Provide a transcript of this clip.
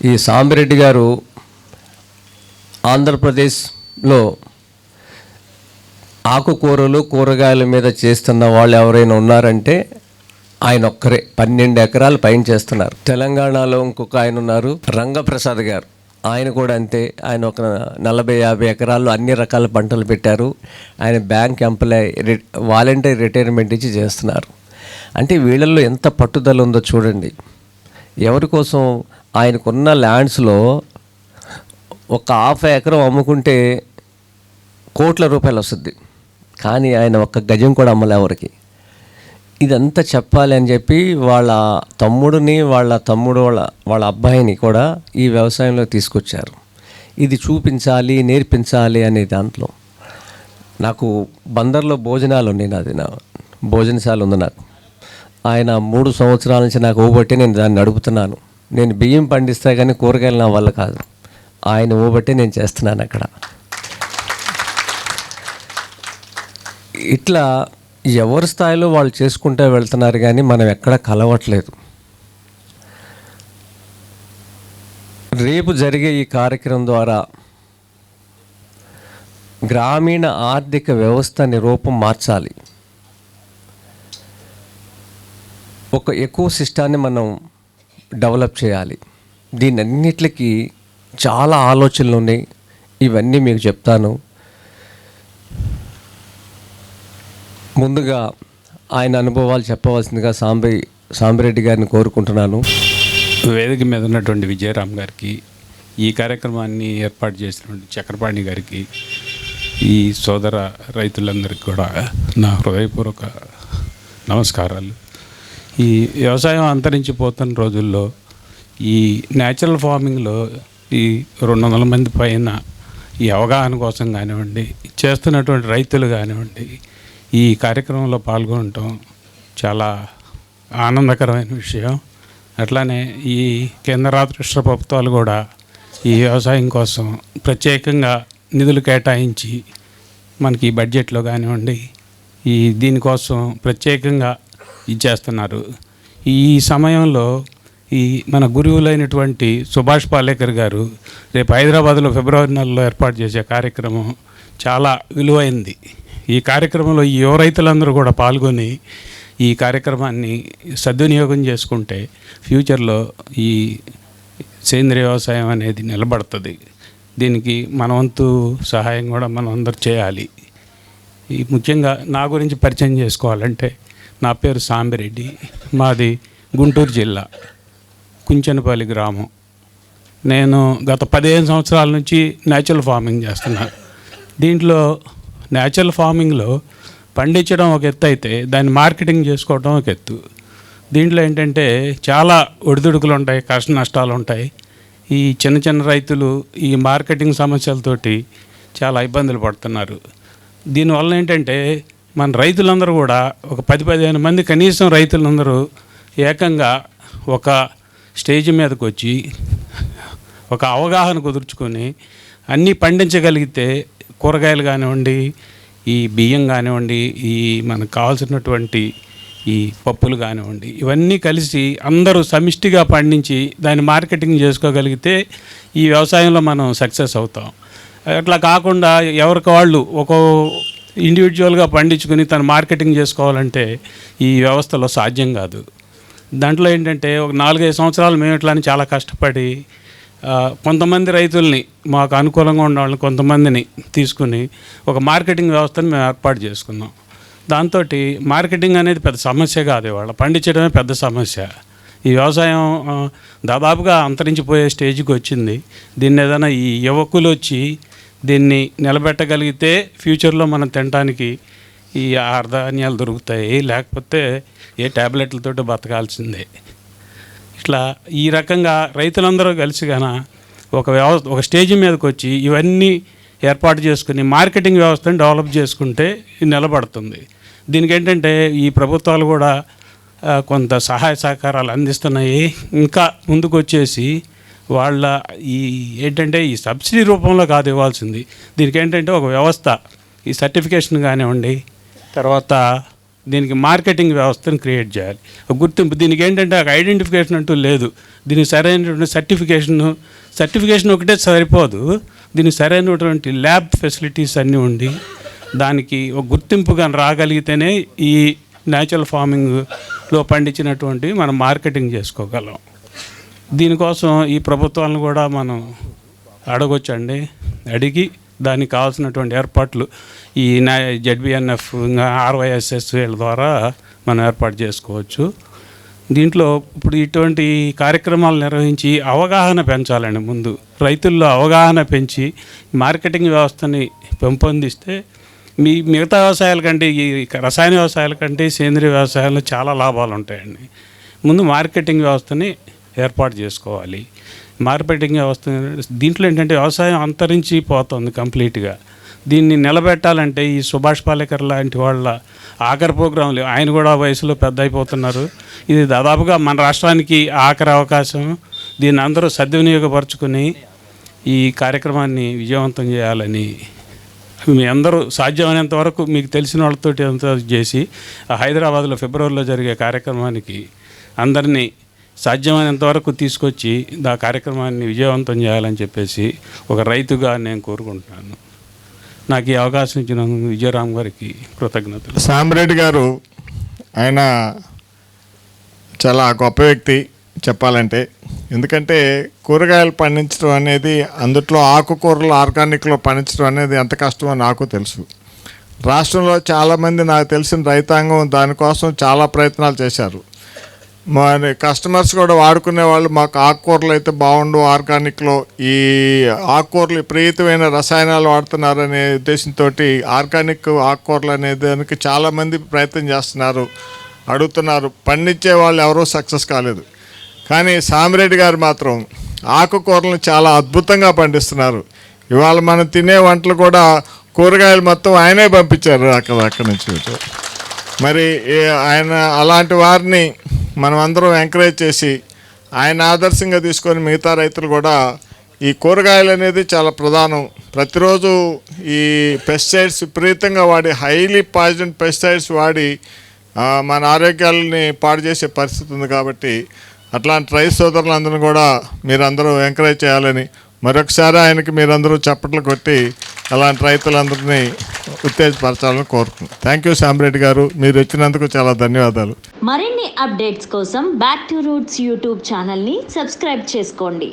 ఈ సాంబిరెడ్డి గారు ఆంధ్రప్రదేశ్లో ఆకుకూరలు కూరగాయల మీద చేస్తున్న వాళ్ళు ఎవరైనా ఉన్నారంటే ఆయన ఒక్కరే. 12 ఎకరాలు పైన చేస్తున్నారు. తెలంగాణలో ఇంకొక ఆయన ఉన్నారు, రంగప్రసాద్ గారు. ఆయన కూడా అంతే. ఆయన ఒక 40-50 ఎకరాల్లో అన్ని రకాల పంటలు పెట్టారు. ఆయన బ్యాంక్ ఎంప్లాయ్, వాలంటరీ రిటైర్మెంట్ ఇచ్చి చేస్తున్నారు. అంటే వీళ్ళల్లో ఎంత పట్టుదల ఉందో చూడండి. ఎవరి కోసం? ఆయనకున్న ల్యాండ్స్లో ఒక 1/2 ఎకరం అమ్ముకుంటే కోట్ల రూపాయలు వస్తుంది. కానీ ఆయన ఒక్క గజం కూడా అమ్మలే ఎవరికి. ఇదంతా చెప్పాలి అని చెప్పి వాళ్ళ తమ్ముడిని, వాళ్ళ అబ్బాయిని కూడా ఈ వ్యవసాయంలో తీసుకొచ్చారు. ఇది చూపించాలి, నేర్పించాలి అనే దాంట్లో నాకు బందర్లో భోజనాలు ఉన్నాయి. నా భోజనశాల ఉంది నాకు. ఆయన 3 సంవత్సరాల నుంచి నాకు ఊబట్టి నేను దాన్ని నడుపుతున్నాను. నేను బియ్యం పండిస్తే కానీ కూరగాయలు నా వల్ల కాదు. ఆయన ఊబట్టి నేను చేస్తున్నాను అక్కడ. ఇట్లా ఎవరి స్థాయిలో వాళ్ళు చేసుకుంటూ వెళ్తున్నారు, కానీ మనం ఎక్కడ కలవట్లేదు. రేపు జరిగే ఈ కార్యక్రమం ద్వారా గ్రామీణ ఆర్థిక వ్యవస్థని రూపం మార్చాలి. ఒక ఎకో సిస్టాన్ని మనం డెవలప్ చేయాలి. దీనన్నిటికీ చాలా ఆలోచనలు ఉన్నాయి. ఇవన్నీ మీకు చెప్తాను. ముందుగా ఆయన అనుభవాలు చెప్పవలసిందిగా సాంబిరెడ్డి గారిని కోరుకుంటున్నాను. వేదిక మీద ఉన్నటువంటి విజయరామ్ గారికి, ఈ కార్యక్రమాన్ని ఏర్పాటు చేసినటువంటి చక్రపాణి గారికి, ఈ సోదర రైతులందరికీ కూడా నా హృదయపూర్వక నమస్కారాలు. ఈ వ్యవసాయం అంతరించిపోతున్న రోజుల్లో ఈ న్యాచురల్ ఫార్మింగ్లో ఈ 200 మంది పైన ఈ అవగాహన కోసం కానివ్వండి, చేస్తున్నటువంటి రైతులు కానివ్వండి, ఈ కార్యక్రమంలో పాల్గొనటం చాలా ఆనందకరమైన విషయం. అట్లానే ఈ కేంద్ర రాష్ట్ర ప్రభుత్వాలు కూడా ఈ వ్యవసాయం కోసం ప్రత్యేకంగా నిధులు కేటాయించి మనకి ఈ బడ్జెట్లో కానివ్వండి ఈ దీనికోసం ప్రత్యేకంగా ఇచ్చేస్తున్నారు. ఈ సమయంలో ఈ మన గురువులైనటువంటి సుభాష్ పాలేకర్ గారు రేపు హైదరాబాద్లో ఫిబ్రవరి నెలలో ఏర్పాటు చేసే కార్యక్రమం చాలా విలువైంది. ఈ కార్యక్రమంలో ఈ యువ రైతులందరూ కూడా పాల్గొని ఈ కార్యక్రమాన్ని సద్వినియోగం చేసుకుంటే ఫ్యూచర్లో ఈ సేంద్రియ వ్యవసాయం అనేది నిలబడుతుంది. దీనికి మన వంతు సహాయం కూడా మనం అందరూ చేయాలి. ఈ ముఖ్యంగా నా గురించి పరిచయం చేసుకోవాలంటే, నా పేరు సాంబిరెడ్డి, మాది గుంటూరు జిల్లా కుంచెనపల్లి గ్రామం. నేను గత 15 సంవత్సరాల నుంచి న్యాచురల్ ఫార్మింగ్ చేస్తున్నాను. దీంట్లో న్యాచురల్ ఫార్మింగ్లో పండించడం ఒక ఎత్తు అయితే దాన్ని మార్కెటింగ్ చేసుకోవడం ఒక ఎత్తు. దీంట్లో ఏంటంటే చాలా ఒడిదుడుకులు ఉంటాయి, కష్ట నష్టాలు ఉంటాయి. ఈ చిన్న రైతులు ఈ మార్కెటింగ్ సమస్యలతోటి చాలా ఇబ్బందులు పడుతున్నారు. దీనివల్ల ఏంటంటే మన రైతులందరూ కూడా ఒక 10-15 మంది కనీసం రైతులందరూ ఏకంగా ఒక స్టేజ్ మీదకి వచ్చి ఒక అవగాహన కుదుర్చుకొని అన్నీ పండించగలిగితే కూరగాయలు కానివ్వండి, ఈ బియ్యం కానివ్వండి, ఈ మనకు కావాల్సినటువంటి ఈ పప్పులు కానివ్వండి, ఇవన్నీ కలిసి అందరూ సమిష్టిగా పండించి దాన్ని మార్కెటింగ్ చేసుకోగలిగితే ఈ వ్యవసాయంలో మనం సక్సెస్ అవుతాం. అట్లా కాకుండా ఎవరికి వాళ్ళు ఒక ఇండివిజువల్గా పండించుకుని తను మార్కెటింగ్ చేసుకోవాలంటే ఈ వ్యవస్థలో సాధ్యం కాదు. దాంట్లో ఏంటంటే ఒక 4-5 సంవత్సరాలు మేము ఇట్లా చాలా కష్టపడి కొంతమంది రైతుల్ని, మాకు అనుకూలంగా ఉన్న వాళ్ళని కొంతమందిని తీసుకుని ఒక మార్కెటింగ్ వ్యవస్థను మేము ఏర్పాటు చేసుకున్నాం. దాంతో మార్కెటింగ్ అనేది పెద్ద సమస్య కాదు, ఇవాళ పండించడమే పెద్ద సమస్య. ఈ వ్యవసాయం దాదాపుగా అంతరించిపోయే స్టేజ్కి వచ్చింది. దీన్ని ఏదైనా ఈ యువకులు వచ్చి దీన్ని నిలబెట్టగలిగితే ఫ్యూచర్లో మనం తినడానికి ఈ ఆహార ధాన్యాలు దొరుకుతాయి, లేకపోతే ఏ ట్యాబ్లెట్లతో బతకాల్సిందే. ఇట్లా ఈ రకంగా రైతులందరూ కలిసి గాన ఒక స్టేజ్ మీదకి వచ్చి ఇవన్నీ ఏర్పాటు చేసుకుని మార్కెటింగ్ వ్యవస్థను డెవలప్ చేసుకుంటే నిలబడుతుంది. దీనికి ఏంటంటే ఈ ప్రభుత్వాలు కూడా కొంత సహాయ సహకారాలు అందిస్తున్నాయి. ఇంకా ముందుకు వచ్చేసి వాళ్ళ ఈ ఏంటంటే ఈ సబ్సిడీ రూపంలో కాదు ఇవ్వాల్సింది. దీనికి ఏంటంటే ఒక వ్యవస్థ, ఈ సర్టిఫికేషన్ కానివ్వండి, తర్వాత దీనికి మార్కెటింగ్ వ్యవస్థను క్రియేట్ చేయాలి. ఒక గుర్తింపు దీనికి ఏంటంటే ఒక ఐడెంటిఫికేషన్ అంటూ లేదు. దీనికి సరైనటువంటి సర్టిఫికేషన్ ఒకటే సరిపోదు. దీనికి సరైనటువంటి ల్యాబ్ ఫెసిలిటీస్ అన్నీ ఉండి దానికి ఒక గుర్తింపుగా రాగలిగితేనే ఈ న్యాచురల్ ఫార్మింగ్లో పండించినటువంటి మనం మార్కెటింగ్ చేసుకోగలం. దీనికోసం ఈ ప్రభుత్వాలను కూడా మనం అడగొచ్చండి. అడిగి దానికి కావాల్సినటువంటి ఏర్పాట్లు ఈ జెడ్బిఎన్ఎఫ్ ఇంకా ఆర్వైఎస్ఎస్ వీళ్ళ ద్వారా మనం ఏర్పాటు చేసుకోవచ్చు. దీంట్లో ఇప్పుడు ఇటువంటి కార్యక్రమాలు నిర్వహించి అవగాహన పెంచాలండి. ముందు రైతుల్లో అవగాహన పెంచి మార్కెటింగ్ వ్యవస్థని పెంపొందిస్తే మిగతా వ్యవసాయాల కంటే ఈ రసాయన వ్యవసాయాల కంటే సేంద్రియ వ్యవసాయాల్లో చాలా లాభాలు ఉంటాయండి. ముందు మార్కెటింగ్ వ్యవస్థని ఏర్పాటు చేసుకోవాలి. మార్కెటింగ్ వ్యవస్థ దీంట్లో ఏంటంటే వ్యవసాయం అంతరించి పోతుంది కంప్లీట్గా. దీన్ని నిలబెట్టాలంటే ఈ సుభాష్ పాలేకర్ లాంటి వాళ్ళ ఆఖరి ప్రోగ్రాంలు, ఆయన కూడా వయసులో పెద్ద అయిపోతున్నారు. ఇది దాదాపుగా మన రాష్ట్రానికి ఆఖరి అవకాశం. దీన్ని అందరూ సద్వినియోగపరుచుకుని ఈ కార్యక్రమాన్ని విజయవంతం చేయాలని మీ అందరూ సాధ్యమైనంత వరకు మీకు తెలిసిన వాళ్ళతోటి అంతా చేసి హైదరాబాద్లో ఫిబ్రవరిలో జరిగే కార్యక్రమానికి అందరినీ సాధ్యమైనంత వరకు తీసుకొచ్చి ఆ కార్యక్రమాన్ని విజయవంతం చేయాలని చెప్పేసి ఒక రైతుగా నేను కోరుకుంటున్నాను. నాకు ఈ అవకాశం ఇచ్చిన విజయరామ్ గారికి కృతజ్ఞతలు. సామిరెడ్డి గారు ఆయన చాలా గొప్ప వ్యక్తి చెప్పాలంటే. ఎందుకంటే కూరగాయలు పండించడం అనేది, అందుట్లో ఆకుకూరలు ఆర్గానిక్లో పండించడం అనేది ఎంత కష్టమో నాకు తెలుసు. రాష్ట్రంలో చాలామంది నాకు తెలిసిన రైతాంగం దానికోసం చాలా ప్రయత్నాలు చేశారు. మరి కస్టమర్స్ కూడా వాడుకునే వాళ్ళు మాకు ఆకుకూరలు అయితే బాగుండు, ఆర్గానిక్లో ఈ ఆకుకూరలు విపరీతమైన రసాయనాలు వాడుతున్నారనే ఉద్దేశంతో ఆర్గానిక్ ఆకుకూరలు అనే దానికి చాలామంది ప్రయత్నం చేస్తున్నారు, అడుగుతున్నారు. పండించే వాళ్ళు ఎవరూ సక్సెస్ కాలేదు. కానీ సామిరెడ్డి గారు మాత్రం ఆకుకూరలను చాలా అద్భుతంగా పండిస్తున్నారు. ఇవాళ మనం తినే వంటలు కూడా కూరగాయలు మొత్తం ఆయనే పంపించారు అక్కడి నుంచి. మరి ఆయన అలాంటి వారిని మనం అందరం ఎంకరేజ్ చేసి ఆయన ఆదర్శంగా తీసుకొని మిగతా రైతులు కూడా ఈ కూరగాయలు అనేది చాలా ప్రధానం. ప్రతిరోజు ఈ పెస్టిసైడ్స్ విపరీతంగా వాడి, హైలీ పాయిజన్ పెస్టిసైడ్స్ వాడి మన ఆరోగ్యాలని పాడు చేసే పరిస్థితి ఉంది. కాబట్టి అట్లాంటి రైతు సోదరులందరూ కూడా మీరందరూ ఎంకరేజ్ చేయాలని మరొకసారి ఆయనకి మీరందరూ చప్పట్లు కొట్టి అలాంటి రైతులందరినీ ఉత్తేజపరచాలని కోరుకుంటున్నాను. థ్యాంక్ యూ సామిరెడ్డి గారు, మీరు వచ్చినందుకు చాలా ధన్యవాదాలు. మరిన్ని అప్డేట్స్ కోసం బ్యాక్ టు రూట్స్ యూట్యూబ్ ఛానల్ని సబ్స్క్రైబ్ చేసుకోండి.